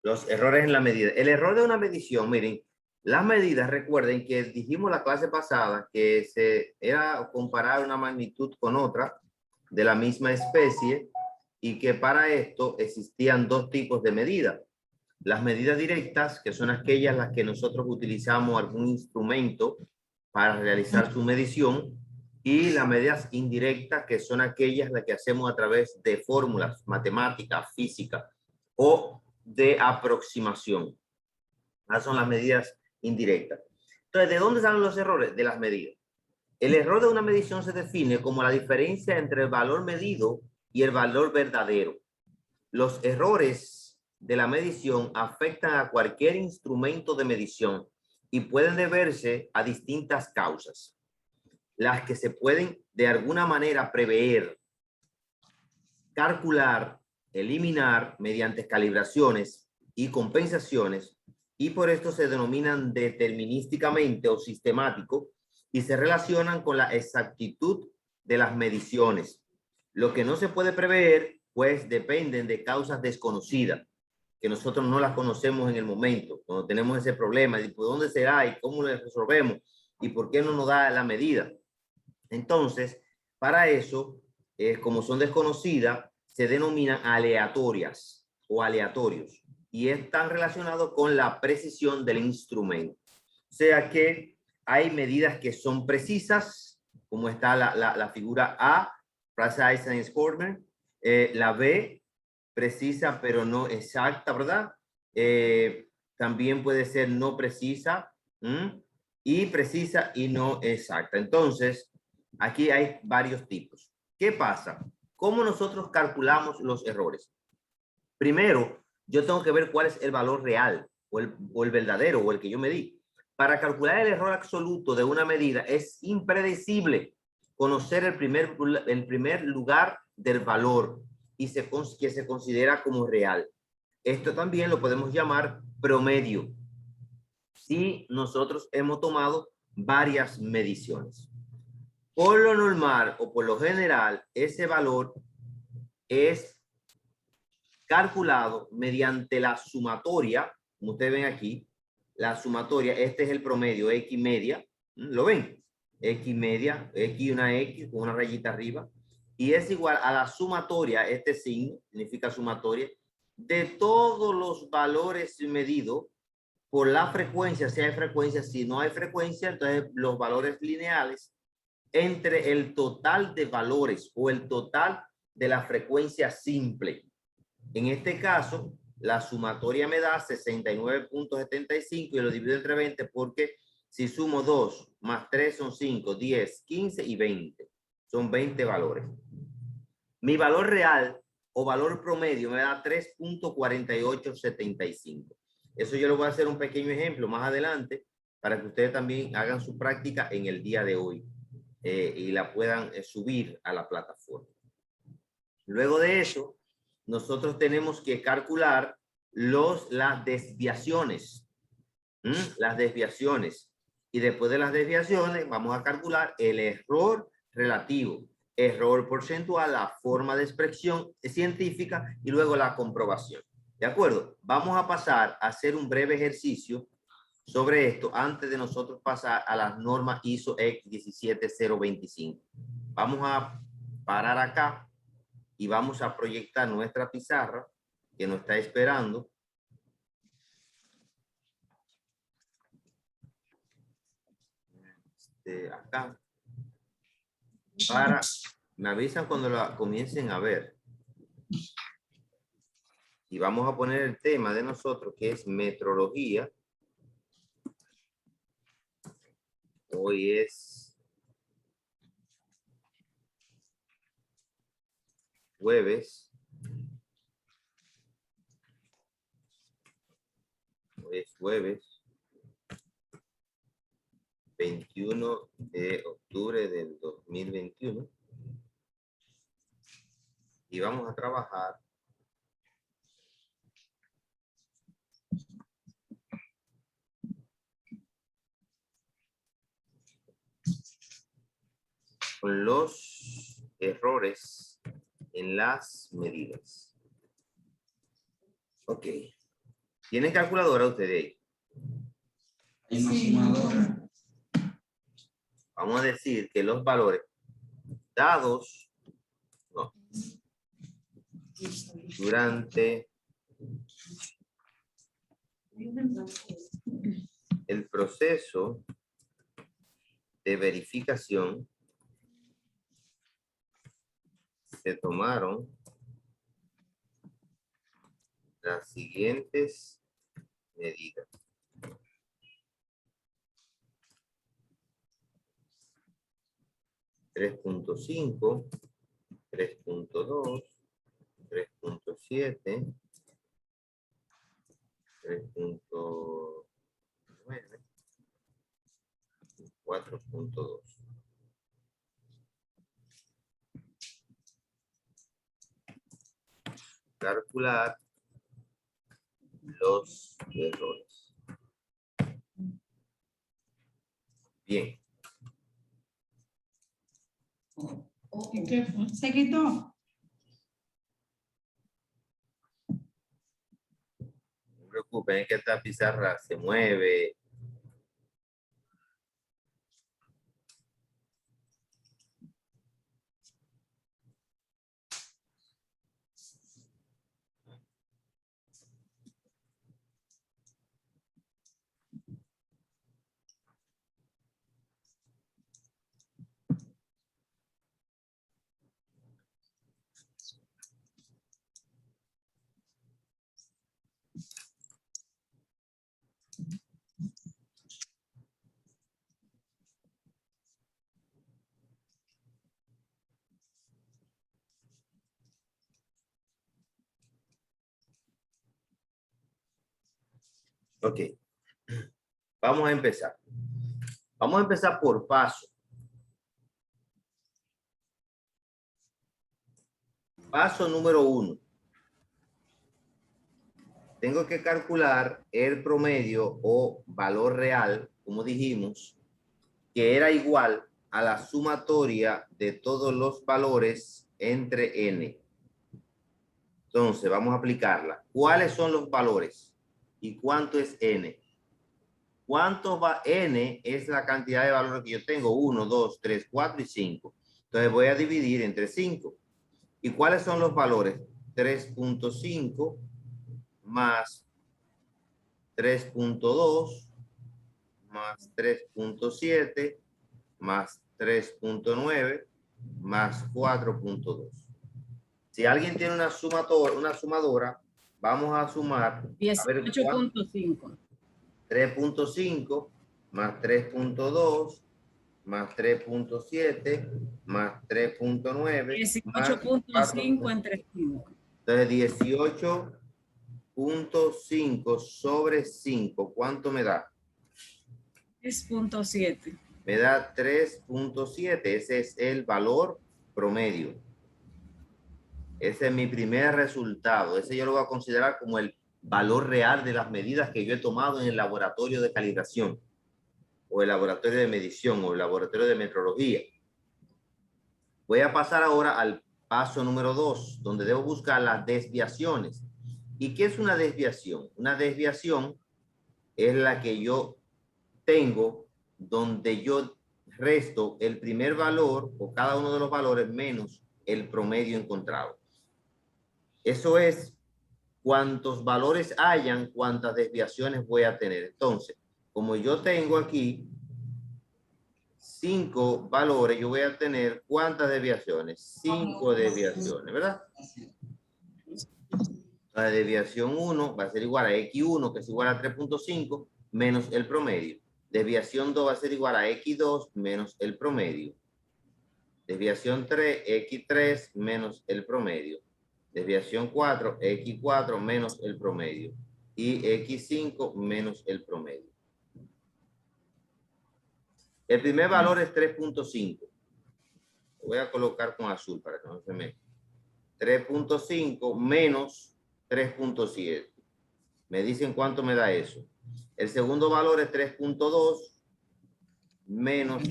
Los errores en la medida. El error de una medición, miren, las medidas, recuerden que dijimos la clase pasada que era comparar una magnitud con otra de la misma especie y que para esto existían dos tipos de medidas. Las medidas directas, que son aquellas las que nosotros utilizamos algún instrumento para realizar su medición, y las medidas indirectas, que son aquellas las que hacemos a través de fórmulas matemáticas, física o de aproximación. Esas son las medidas indirectas. Entonces, ¿de dónde salen los errores? De las medidas. El error de una medición se define como la diferencia entre el valor medido y el valor verdadero. Los errores de la medición afectan a cualquier instrumento de medición y pueden deberse a distintas causas, las que se pueden de alguna manera prever, calcular, eliminar mediante calibraciones y compensaciones, y por esto se denominan determinísticamente o sistemático y se relacionan con la exactitud de las mediciones. Lo que no se puede prever, pues dependen de causas desconocidas, que nosotros no las conocemos en el momento, cuando tenemos ese problema, y por dónde será y cómo lo resolvemos y por qué no nos da la medida. Entonces, para eso, como son desconocidas, se denominan aleatorias o aleatorios y están relacionados con la precisión del instrumento. O sea que hay medidas que son precisas, como está la figura A, precise and corner, la B, precisa pero no exacta, ¿verdad? También puede ser no precisa, y precisa y no exacta. Entonces, aquí hay varios tipos. ¿Qué pasa? ¿Cómo nosotros calculamos los errores? Primero, yo tengo que ver cuál es el valor real o el verdadero o el que yo medí. Para calcular el error absoluto de una medida es impredecible conocer el primer lugar del valor y que se considera como real. Esto también lo podemos llamar promedio si nosotros hemos tomado varias mediciones. Por lo normal o por lo general, ese valor es calculado mediante la sumatoria, como ustedes ven aquí, la sumatoria, este es el promedio, X media, ¿lo ven? X media, X con una rayita arriba, y es igual a la sumatoria, este signo significa sumatoria, de todos los valores medidos por la frecuencia, si hay frecuencia, si no hay frecuencia, entonces los valores lineales entre el total de valores o el total de la frecuencia simple. En este caso, la sumatoria me da 69.75 y lo divido entre 20 porque si sumo 2 más 3 son 5, 10, 15 y 20. Son 20 valores. Mi valor real o valor promedio me da 3.4875. Eso yo lo voy a hacer un pequeño ejemplo más adelante para que ustedes también hagan su práctica en el día de hoy y la puedan subir a la plataforma. Luego de eso, nosotros tenemos que calcular las desviaciones. Las desviaciones. Y después de las desviaciones, vamos a calcular el error relativo, error porcentual, la forma de expresión científica y luego la comprobación. ¿De acuerdo? Vamos a pasar a hacer un breve ejercicio sobre esto antes de nosotros pasar a las normas ISO X 17025. Vamos a parar acá y vamos a proyectar nuestra pizarra que nos está esperando. Acá. Me avisan cuando la comiencen a ver. Y vamos a poner el tema de nosotros que es metrología. Hoy es jueves. Hoy es jueves 21 de octubre del 2021. Y vamos a trabajar con los errores en las medidas. Ok. ¿Tienen calculadora ustedes? Hay una sumadora. Vamos a decir que los valores dados durante el proceso de verificación se tomaron las siguientes medidas. (3.5, 3.2, 3.7, 3.9, 4.2. Calcular los errores. Bien. ¿Y qué fue? ¿Se quitó? No se preocupen, es que esta pizarra se mueve. Ok. Vamos a empezar. Vamos a empezar por paso. Paso número 1. Tengo que calcular el promedio o valor real, como dijimos, que era igual a la sumatoria de todos los valores entre n. Entonces, vamos a aplicarla. ¿Cuáles son los valores? ¿Y cuánto es n? ¿Cuánto va n? Es la cantidad de valores que yo tengo. 1, 2, 3, 4 y 5. Entonces, voy a dividir entre 5. ¿Y cuáles son los valores? 3.5 más 3.2 más 3.7 más 3.9 más 4.2. Si alguien tiene una sumadora, vamos a sumar 18.5. 3.5 más 3.2 más 3.7 más 3.9 más 18.5 entre 5. Entonces 18.5 sobre 5, ¿cuánto me da? 3.7. Me da 3.7. Ese es el valor promedio. Ese es mi primer resultado. Ese yo lo voy a considerar como el valor real de las medidas que yo he tomado en el laboratorio de calibración, o el laboratorio de medición, o el laboratorio de metrología. Voy a pasar ahora al paso número 2, donde debo buscar las desviaciones. ¿Y qué es una desviación? Una desviación es la que yo tengo donde yo resto el primer valor o cada uno de los valores menos el promedio encontrado. Eso es cuántos valores hayan, cuántas desviaciones voy a tener. Entonces, como yo tengo aquí 5 valores, yo voy a tener ¿cuántas desviaciones? 5 desviaciones, ¿verdad? La desviación 1 va a ser igual a X1, que es igual a 3.5, menos el promedio. Desviación 2 va a ser igual a X2 menos el promedio. Desviación 3, X3 menos el promedio. Desviación 4, X4 menos el promedio. Y X5 menos el promedio. El primer valor es 3.5. Lo voy a colocar con azul para que no se me... 3.5 menos 3.7. Me dicen cuánto me da eso. El segundo valor es 3.2 menos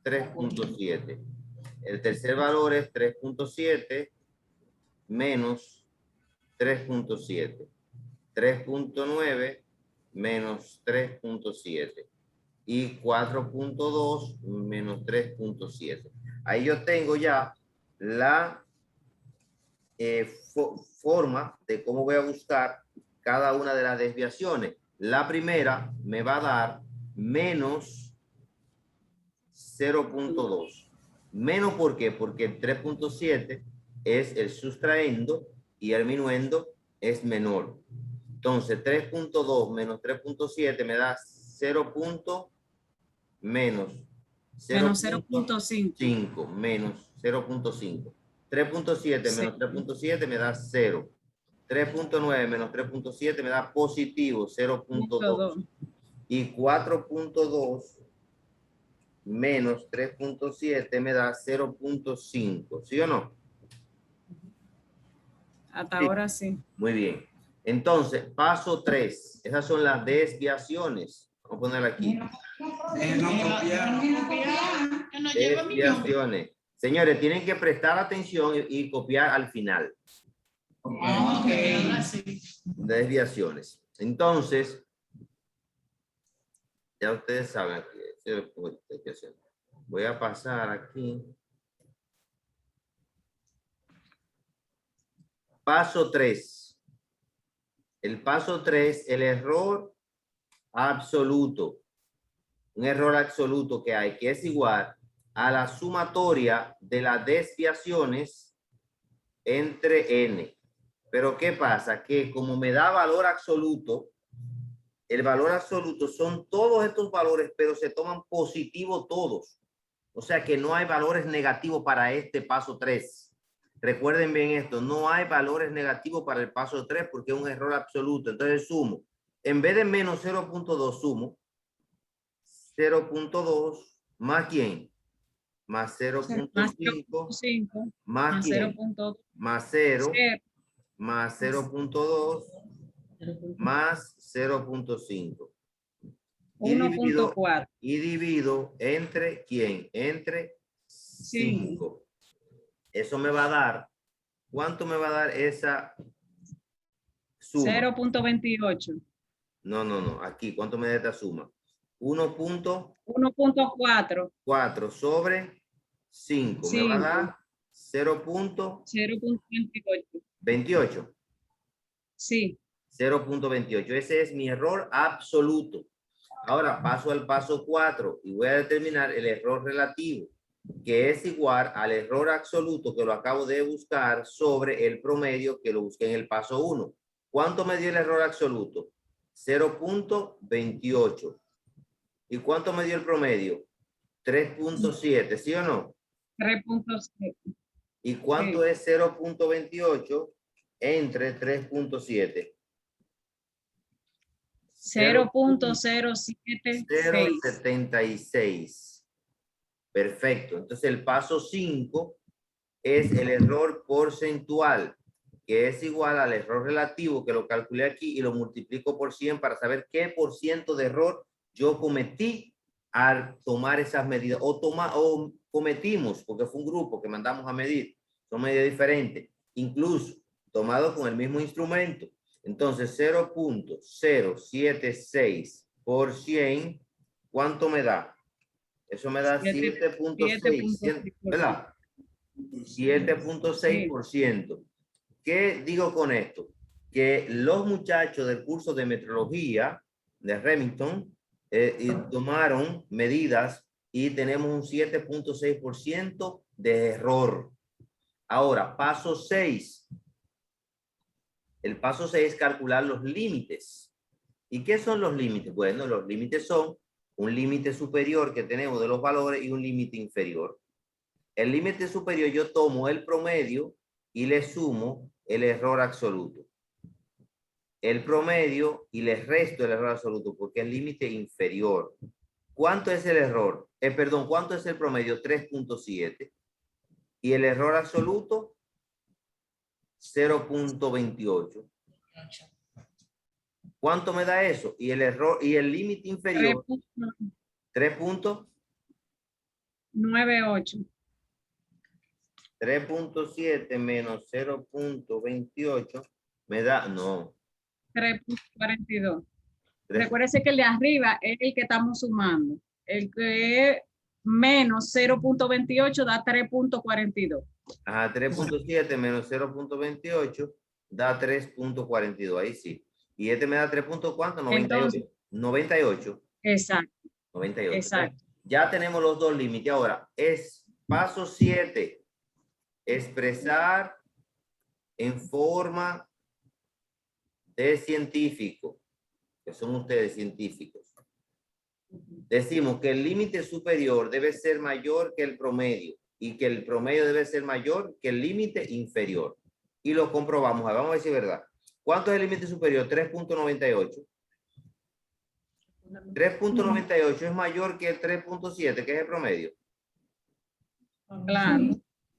3.7. El tercer valor es 3.7 menos 3.7. 3.9 menos 3.7 y 4.2 menos 3.7. Ahí yo tengo ya la forma de cómo voy a buscar cada una de las desviaciones. La primera me va a dar menos 0.2. Menos, ¿por qué? Porque el 3.7 es el sustraendo y el minuendo es menor. Entonces, 3.2 menos 3.7 me da 0. Menos Menos 0.5. 0.5 menos 0.5. 3.7 Sí. menos 3.7 me da 0. 3.9 menos 3.7 me da positivo 0.2. Y 4.2 menos 3.7 me da 0.5. ¿Sí o no? Hasta Sí. ahora sí. Muy bien. Entonces, paso 3. Esas son las desviaciones. Vamos a poner aquí. Desviaciones. Señores, tienen que prestar atención y copiar al final. Desviaciones. Entonces, ya ustedes saben aquí. Voy a pasar aquí. Paso 3. El paso 3, el error absoluto. Un error absoluto que hay, que es igual a la sumatoria de las desviaciones entre n. Pero ¿qué pasa? Que como me da valor absoluto, el valor absoluto son todos estos valores, pero se toman positivo todos. O sea que no hay valores negativos para este paso 3. Recuerden bien esto, no hay valores negativos para el paso 3 porque es un error absoluto. Entonces sumo. En vez de menos 0.2 sumo 0.2 más quién? Más 0.5 más quién? Más 0 más 0.2 más 0.5. Y divido entre quién? Entre 5. Eso me va a dar, ¿cuánto me va a dar esa suma? 0.28. No. Aquí, ¿cuánto me da esta suma? 1.4 sobre 5. Me va a dar 0.28. Sí. 0.28. Ese es mi error absoluto. Ahora paso al paso 4 y voy a determinar el error relativo, que es igual al error absoluto que lo acabo de buscar sobre el promedio que lo busqué en el paso 1. ¿Cuánto me dio el error absoluto? 0.28. ¿Y cuánto me dio el promedio? 3.7, ¿sí o no? 3.7. ¿Y cuánto es 0.28 entre 3.7? 0.076. Perfecto. Entonces el paso 5 es el error porcentual, que es igual al error relativo, que lo calculé aquí y lo multiplico por 100 para saber qué por ciento de error yo cometí al tomar esas medidas. O cometimos, porque fue un grupo que mandamos a medir. Son medidas diferentes, incluso tomados con el mismo instrumento. Entonces 0.076 por 100, ¿cuánto me da? Eso me da 7.6, ¿verdad? 7.6%. ¿Qué digo con esto? Que los muchachos del curso de metrología de Remington tomaron medidas y tenemos un 7.6% de error. Ahora, paso 6. El paso 6 es calcular los límites. ¿Y qué son los límites? Bueno, los límites son un límite superior que tenemos de los valores y un límite inferior. El límite superior yo tomo el promedio y le sumo el error absoluto. El promedio y le resto el error absoluto porque es el límite inferior. ¿Cuánto es el error? Perdón, ¿cuánto es el promedio? 3.7. Y el error absoluto, 0.28. ¿Cuánto me da eso? Y el error y el límite inferior, 3.98. 3.7 menos 0.28 me da, no, 3.42. Tres- Recuérdese que el de arriba es el que estamos sumando. El que es menos 0.28 da 3.42. Ajá, 3.7 menos 0.28 da 3.42. Ahí sí. Y este me da 3. ¿Cuánto? 98. Entonces, 98. exacto, 98. exacto. Ya tenemos los dos límites. Ahora, es paso 7. Expresar en forma de científico, que son ustedes científicos. Decimos que el límite superior debe ser mayor que el promedio y que el promedio debe ser mayor que el límite inferior. Y lo comprobamos. Vamos a ver si es verdad. ¿Cuánto es el límite superior? 3.98. 3.98 es mayor que el 3.7, que es el promedio. Claro.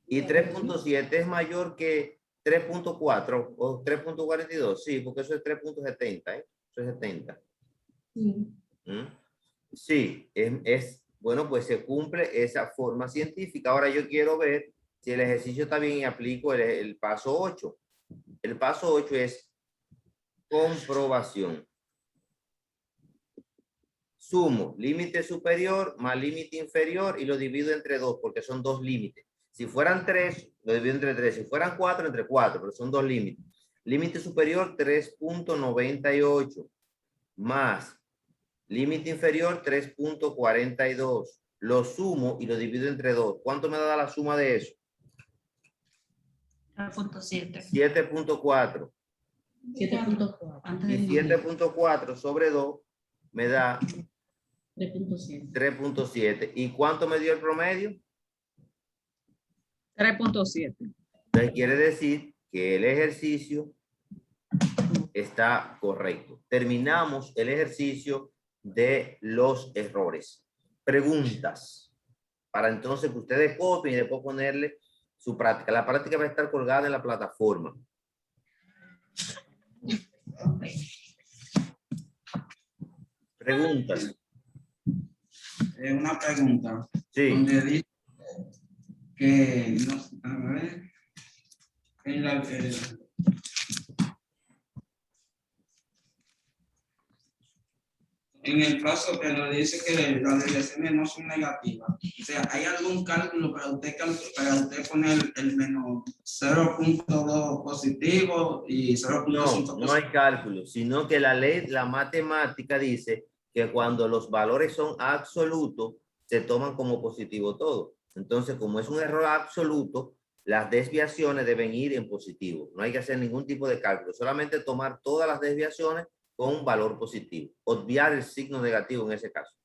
Y 3.7 es mayor que 3.4 o 3.42. Sí, porque eso es 3.70. Eso es 70. ¿Mm? Sí, bueno, pues se cumple esa forma científica. Ahora yo quiero ver si el ejercicio está bien y aplico el paso 8. El paso 8 es comprobación. Sumo límite superior más límite inferior y lo divido entre 2 porque son dos límites. Si fueran 3, lo divido entre 3. Si fueran 4, entre 4, pero son dos límites. Límite superior 3.98 más límite inferior 3.42. Lo sumo y lo divido entre 2. ¿Cuánto me da la suma de eso? 3.7. 7.4. 7.4. Y 7.4 sobre 2 me da 3.7. 3.7. ¿Y cuánto me dio el promedio? 3.7. Entonces quiere decir que el ejercicio está correcto. Terminamos el ejercicio de los errores. Preguntas. Para entonces que ustedes copien y después ponerle su práctica. La práctica va a estar colgada en la plataforma. Preguntas. Una pregunta. Sí. Donde dice que, no, a ver, en el caso que nos dice que las desviaciones no son negativas, o sea, ¿hay algún cálculo para usted poner el menos 0.2 positivo y 0.5 positivo? No hay cálculo, sino que la ley, la matemática dice que cuando los valores son absolutos, se toman como positivo todo. Entonces, como es un error absoluto, las desviaciones deben ir en positivo. No hay que hacer ningún tipo de cálculo, solamente tomar todas las desviaciones con un valor positivo. Obviar el signo negativo en ese caso.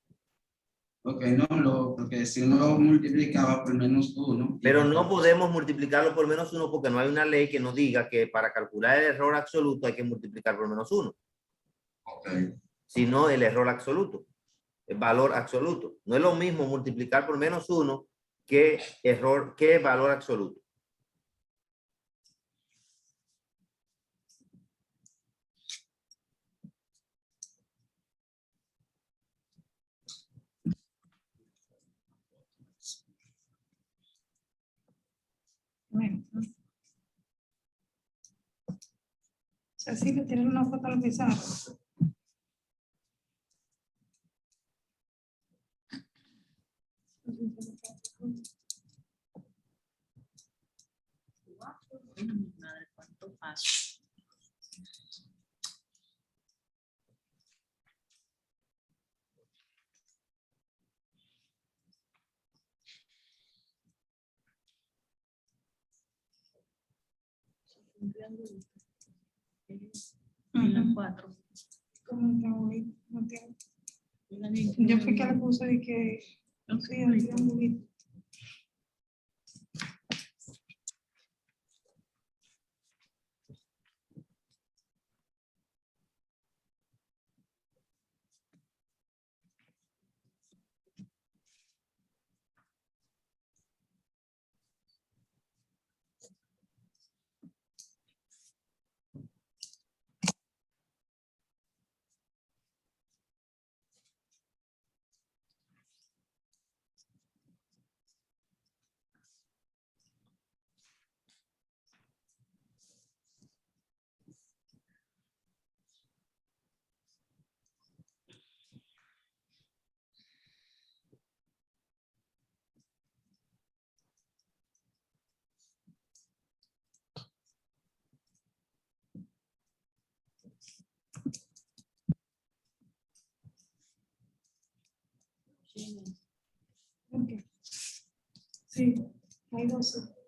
Ok, no, porque si uno lo multiplicaba por menos 1. Pero no podemos multiplicarlo por menos 1 porque no hay una ley que nos diga que para calcular el error absoluto hay que multiplicar por menos 1. Ok. Sino el error absoluto, el valor absoluto. No es lo mismo multiplicar por menos 1 que valor absoluto. Cecilia, ¿tienes una foto al pizarro? Madre, cuánto paso. Las 4. Yo fui que le puse de que sí, el triangulito. Sí, hay 12.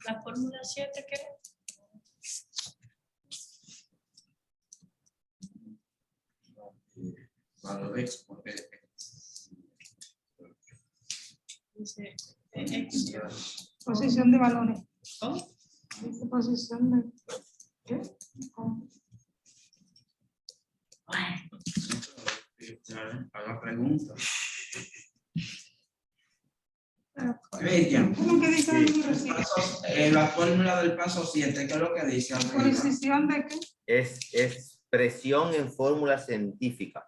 La fórmula 7, ¿qué? Valor expo. Dice X. Posición de valores. ¿Cómo? Dice posición de. ¿Qué? ¿Cómo? Haga pregunta. ¿Cómo que dice el número 7? La fórmula del paso 7, ¿qué es lo que dice? ¿Posición de qué? Es expresión en fórmula científica.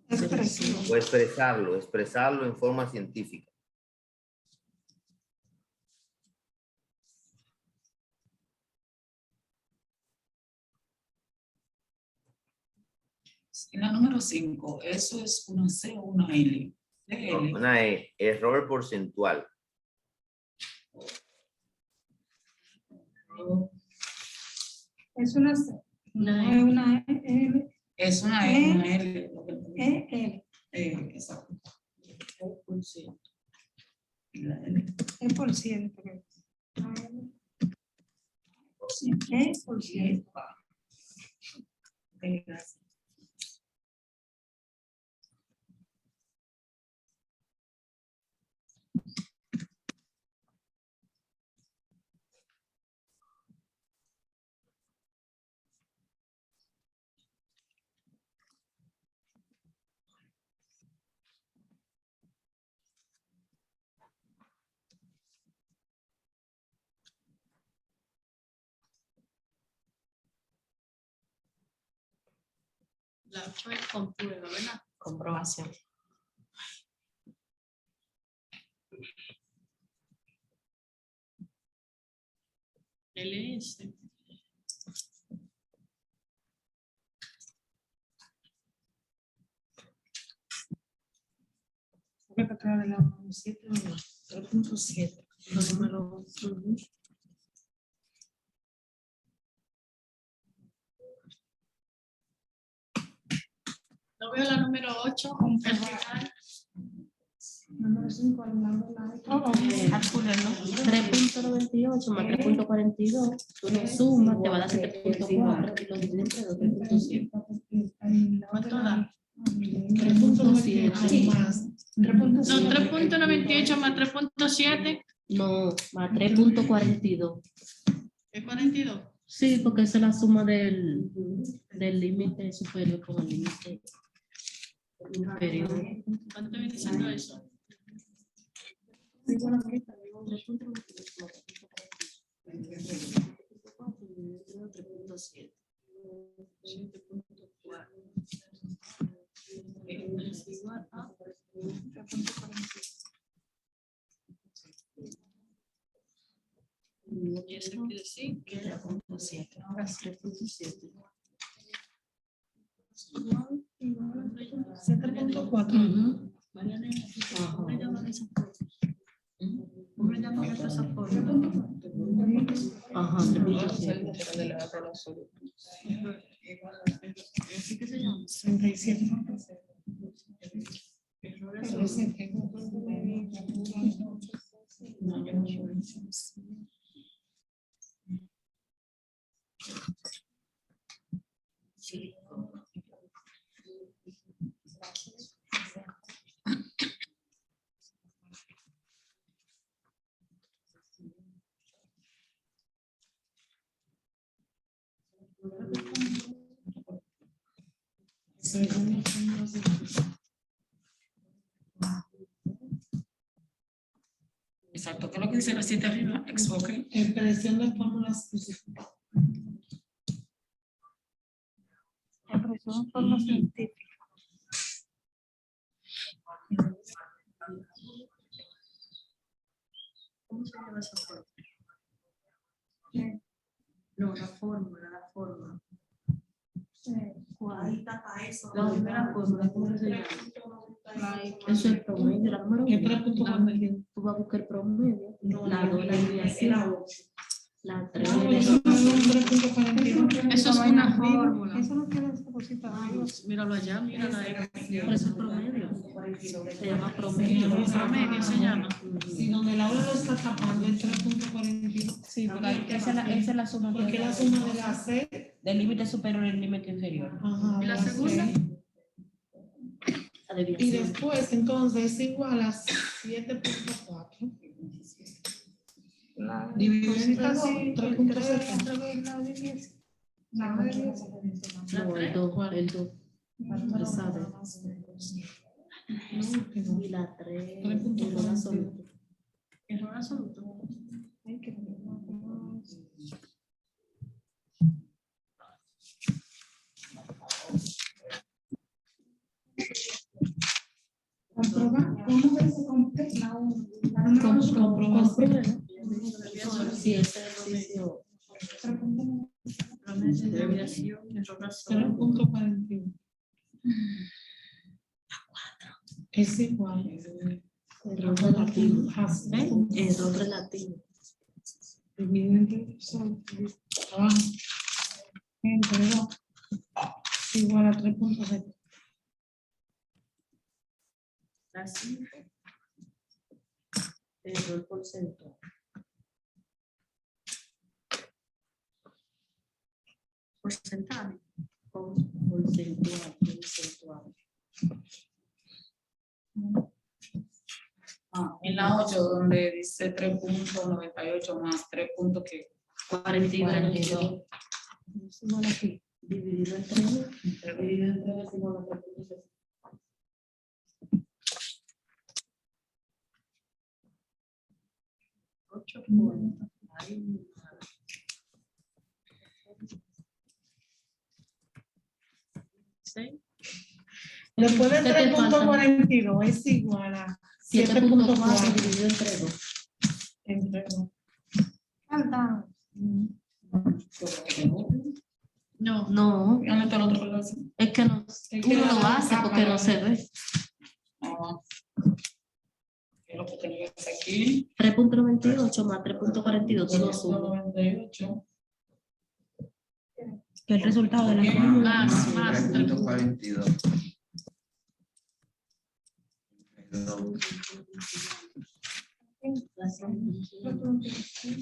Expresión. O expresarlo en forma científica. En la número 5, ¿eso es una C o una L? No, una E, error porcentual. Es una C. Una No es una L. Es una E, una L. Exacto. Y la L. Es por ciento. Es por ciento. Ok, gracias. La 8 es comprueba, ¿verdad? Comprobación. LS. Repetir de la 7. 3.7. Los números. No veo la número 8. El final. Número 5, al lado de la E. Calcúlenlo. 3.98 más 3.42, tú lo sumas, te va a dar 7.4 y lo divides entre 2, 3.7. ¿Cuánto da? 3.7 más. No, 3.98 más 3.7 No, más 3.42. es 42. Sí, porque esa es la suma del límite superior con el límite inferior. ¿Cuánto viene siendo eso? 3.7. 7.4. Es igual a Y eso quiere decir que 3.7. Ahora 3.7. 7.4. Mariana, Ajá. ¿cómo le llaman esa forma? ¿Cómo le llaman esa forma? Ajá, 3.7. ¿Así que se llama? 37. Errores Pero ese absolutos. que- No, yo no sé. Sí. Exacto, ¿qué es lo que dice la cita arriba? Exvoque. Expresión de fórmulas específicas. Expresión de fórmulas científicas. ¿Cómo se llama esa forma? No, la fórmula. ¿Cuál? La primera fórmula, ¿cómo se llama? Eso es el promedio, la número ¿Qué 1. 3.42? Tú vas a buscar el promedio. La 2, la desviación. La 3, Ah, eso no es un 3.42. Eso es una fórmula. Eso no tiene esa cosita. Míralo allá, mírala ahí. por eso es promedio. Se llama promedio. Promedio se llama. Si donde la hora lo está tapando es 3.42. Sí, porque ahí esa es la suma Porque la suma de la C. del límite superior y el límite inferior. Ajá, ¿Y la C. segunda? La Y desviación. después, entonces, es igual a 7.4. Dividido entre 2, 3.7. No, el 2, el 2. Lo sabe. Y la 3, el absoluto. Error absoluto. Comprobar. Sí, ese ejercicio. Promedio de desviación, error absoluto. 3.41. Es igual. Error relativo. Error Error relativo. dividido entre abajo. Entre 2. Igual a 3.7. La cifra. Error porcentual. Porcentaje. Porcentual. En la 8, donde dice 3.98 más 3. ¿Qué? 42. Igual aquí. Dividido entre 2. Dividido entre 2 igual a 3.7. Después de ¿Qué te falta? 3.42 es igual a 7.4 dividido entre 2. entre 2. Falta. No, No, Realmente el otro color. es que no, uno lo hace porque no se ve. Lo que tenía aquí. 3.98 más 3.42, todo suma. 98. Que el resultado de la fórmula. más 3.42.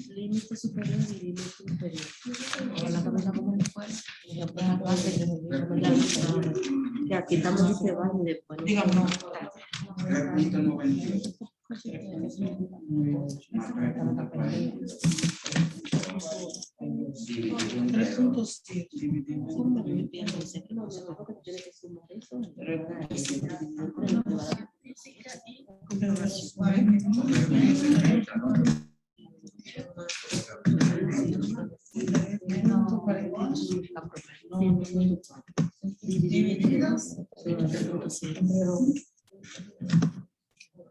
Límite superior y límite inferior. Ahora la cabeza como fuera. Que aquí estamos y se van y después. Dígame, no. 3.98. Dividido entre 2. 3.7.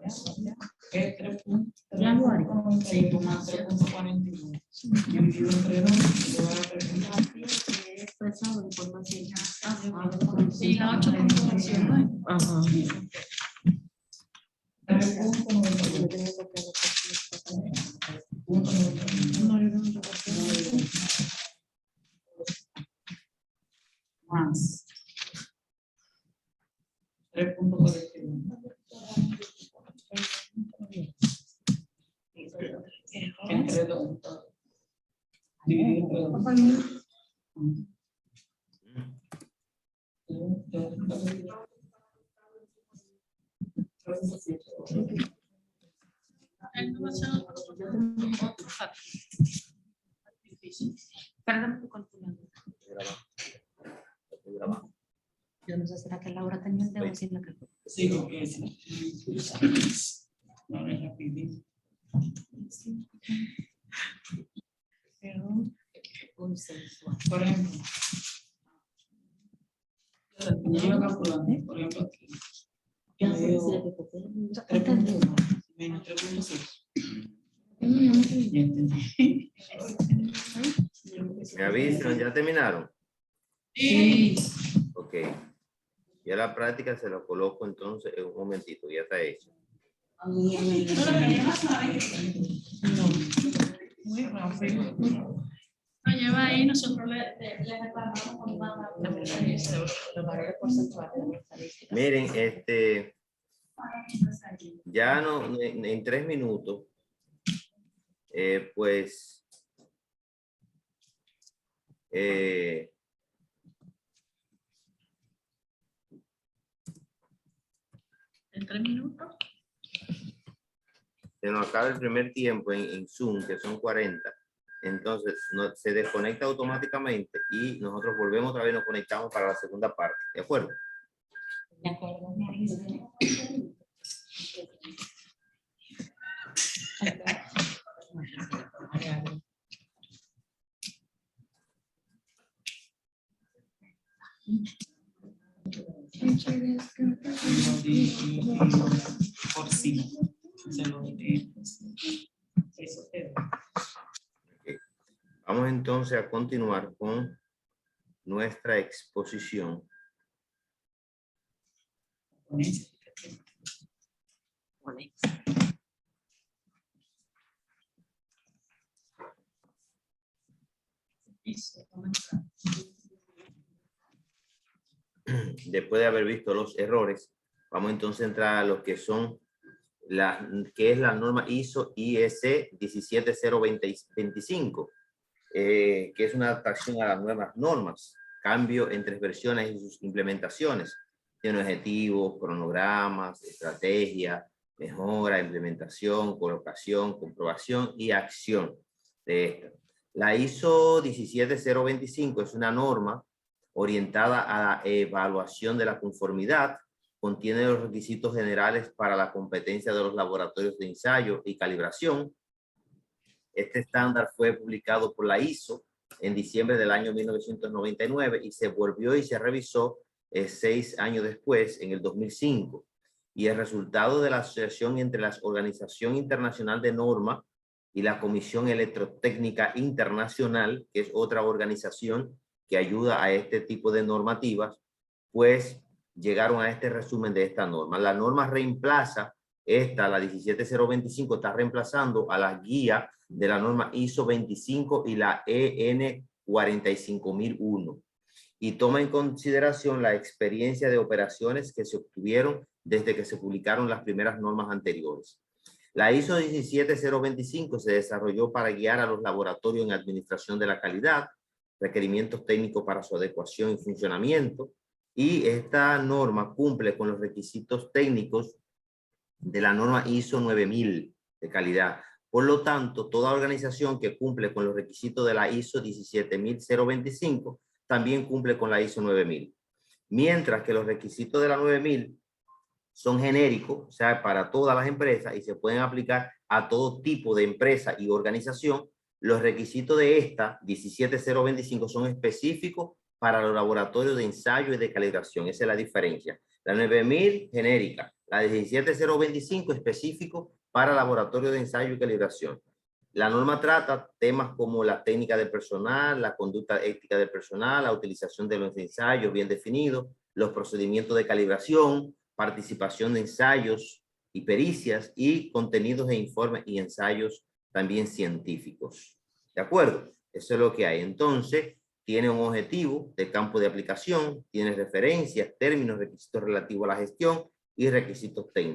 Es 3.5 más 3.42. Dividido entre 2, le va a representar. Expresado en forma así. Y la 8.2. Ajá. 3.91. Más 3.41. Entre 2. Dividido entre 2. El número Perdón, tu calculadora. Yo no sé, ¿será que Laura tenía el dedo sin la calculadora? Sí, porque sí. No, es rapidito. Por ejemplo, yo iba calculando, por ejemplo, aquí. Yo no sé Veo si era que copié. 3.1 menos 3.6. Ya entendí. Me avisan, ¿ya terminaron? Sí. Ok. Ya la práctica se lo coloco entonces en un momentito, ya está hecho. Muy rápido. lo lleva ahí, nosotros le reclamamos con nada. Los valores porcentuales de las estadísticas. Miren, ya no, en 3 minutos, pues, En 3 minutos. se nos acaba el primer tiempo en Zoom, que son 40. Entonces, se desconecta automáticamente y nosotros volvemos otra vez, nos conectamos para la segunda parte. ¿De acuerdo? De acuerdo. Por sí. Se lo diré. Eso te da. Ok. Vamos entonces a continuar con nuestra exposición. Con ese. Después de haber visto los errores, vamos entonces a entrar a lo que son que es la norma ISO IEC 17025, que es una adaptación a las nuevas normas, cambio entre versiones y sus implementaciones. Tiene objetivos, cronogramas, estrategia, mejora, implementación, colocación, comprobación y acción de esta. La ISO 17025 es una norma orientada a la evaluación de la conformidad, contiene los requisitos generales para la competencia de los laboratorios de ensayo y calibración. Este estándar fue publicado por la ISO en diciembre del año 1999 y se volvió y se revisó 6 años después, en el 2005. Y el resultado de la asociación entre la Organización Internacional de Norma y la Comisión Electrotécnica Internacional, que es otra organización que ayuda a este tipo de normativas, pues llegaron a este resumen de esta norma. La norma reemplaza la 17025 está reemplazando a la guía de la norma ISO 25 y la EN 45001 y toma en consideración la experiencia de operaciones que se obtuvieron desde que se publicaron las primeras normas anteriores. La ISO 17025 se desarrolló para guiar a los laboratorios en administración de la calidad, requerimientos técnicos para su adecuación y funcionamiento, y esta norma cumple con los requisitos técnicos de la norma ISO 9000 de calidad. Por lo tanto, toda organización que cumple con los requisitos de la ISO 17025 también cumple con la ISO 9000. Mientras que los requisitos de la 9000 son genéricos, o sea, para todas las empresas y se pueden aplicar a todo tipo de empresa y organización, los requisitos de esta 17025 son específicos para los laboratorios de ensayo y de calibración. Esa es la diferencia. La 9000, genérica. La 17025, específico para laboratorio de ensayo y calibración. La norma trata temas como la técnica del personal, la conducta ética del personal, la utilización de los ensayos bien definidos, los procedimientos de calibración, participación de ensayos y pericias y contenidos de informes y ensayos también científicos. ¿De acuerdo? Eso es lo que hay. Entonces, tiene un objetivo de campo de aplicación, tiene referencias, términos, requisitos relativos a la gestión y requisitos técnicos.